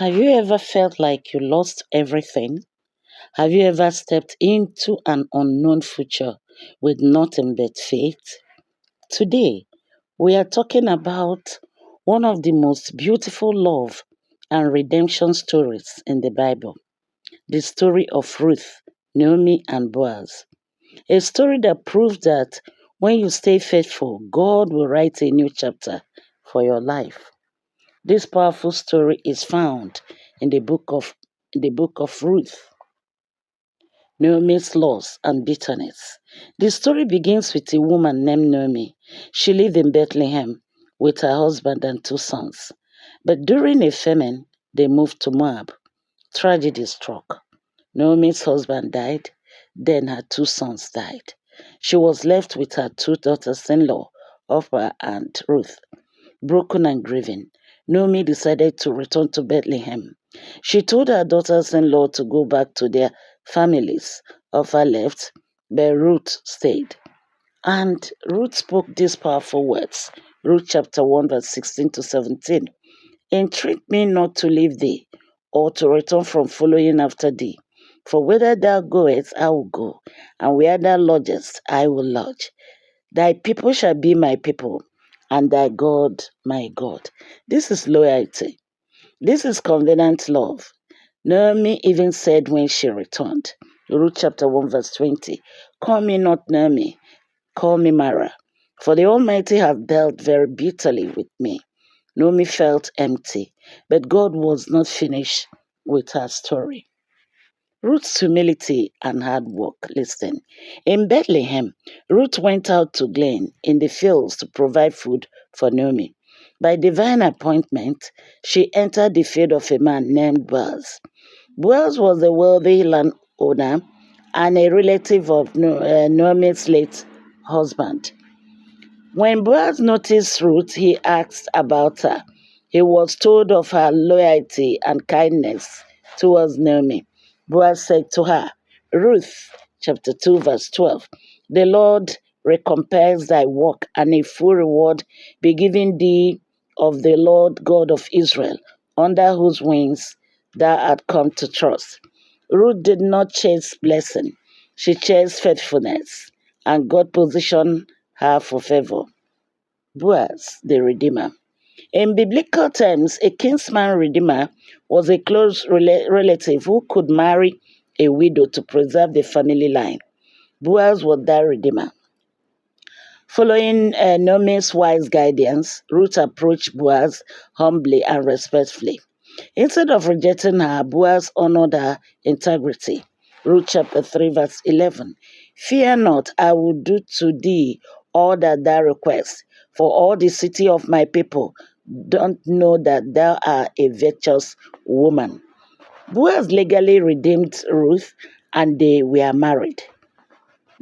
Have you ever felt like you lost everything? Have you ever stepped into an unknown future with nothing but faith? Today, we are talking about one of the most beautiful love and redemption stories in the Bible, the story of Ruth, Naomi, and Boaz. A story that proves that when you stay faithful, God will write a new chapter for your life. This powerful story is found in the book of Ruth, Naomi's loss and bitterness. The story begins with a woman named Naomi. She lived in Bethlehem with her husband and two sons. But during a famine, they moved to Moab. Tragedy struck. Naomi's husband died, then her two sons died. She was left with her two daughters-in-law, Orpah and Ruth. Broken and grieving, Naomi decided to return to Bethlehem. She told her daughters-in-law to go back to their families. Orpah left, but Ruth stayed. And Ruth spoke these powerful words. Ruth chapter 1 verse 16 to 17. Entreat me not to leave thee, or to return from following after thee. For whither thou goest, I will go, and where thou lodgest, I will lodge. Thy people shall be my people, and thy God my God. This is loyalty. This is covenant love. Naomi even said when she returned, Ruth chapter 1 verse 20, call me not Naomi, call me Mara, for the Almighty have dealt very bitterly with me. Naomi felt empty, but God was not finished with her story. Ruth's humility and hard work. Listen. In Bethlehem, Ruth went out to glean in the fields to provide food for Naomi. By divine appointment, she entered the field of a man named Boaz. Boaz was a wealthy landowner and a relative of Naomi's late husband. When Boaz noticed Ruth, he asked about her. He was told of her loyalty and kindness towards Naomi. Boaz said to her, Ruth, chapter 2, verse 12, the Lord recompense thy work, and a full reward be given thee of the Lord God of Israel, under whose wings thou art come to trust. Ruth did not chase blessing. She chased faithfulness, and God positioned her for favor. Boaz, the Redeemer. In biblical terms, a kinsman redeemer was a close relative who could marry a widow to preserve the family line. Boaz was that redeemer. Following Naomi's wise guidance, Ruth approached Boaz humbly and respectfully. Instead of rejecting her, Boaz honored her integrity. Ruth chapter 3 verse 11. Fear not, I will do to thee all that thou request, for all the city of my people don't know that thou art a virtuous woman. Boaz legally redeemed Ruth, and they were married.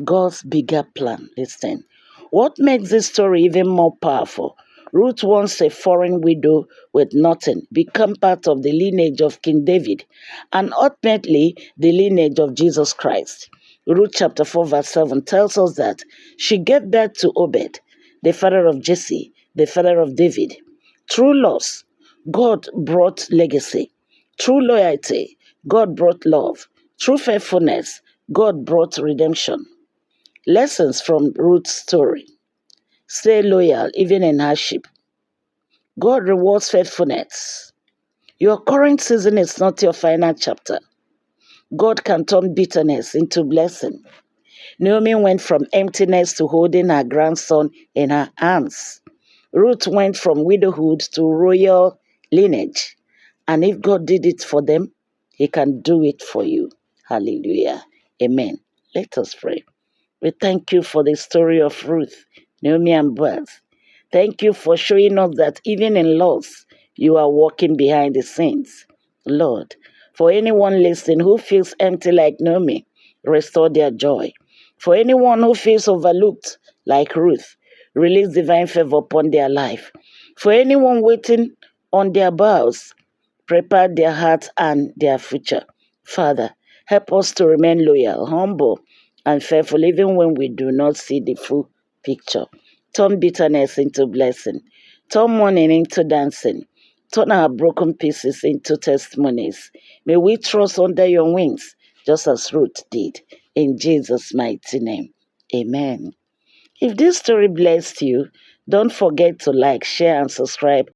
God's bigger plan. Listen. What makes this story even more powerful? Ruth, once a foreign widow with nothing, became part of the lineage of King David and ultimately the lineage of Jesus Christ. Ruth chapter 4 verse 7 tells us that she gave birth to Obed, the father of Jesse, the father of David. Through loss, God brought legacy. Through loyalty, God brought love. Through faithfulness, God brought redemption. Lessons from Ruth's story. Stay loyal even in hardship. God rewards faithfulness. Your current season is not your final chapter. God can turn bitterness into blessing. Naomi went from emptiness to holding her grandson in her arms. Ruth went from widowhood to royal lineage. And if God did it for them, He can do it for you. Hallelujah. Amen. Let us pray. We thank you for the story of Ruth, Naomi, and Boaz. Thank you for showing us that even in loss, you are working behind the scenes. Lord, for anyone listening who feels empty like Naomi, restore their joy. For anyone who feels overlooked like Ruth, release divine favor upon their life. For anyone waiting on their bows, prepare their hearts and their future. Father, help us to remain loyal, humble, and faithful even when we do not see the full picture. Turn bitterness into blessing. Turn mourning into dancing. Turn our broken pieces into testimonies. May we trust under your wings, just as Ruth did. In Jesus' mighty name, amen. If this story blessed you, don't forget to like, share, and subscribe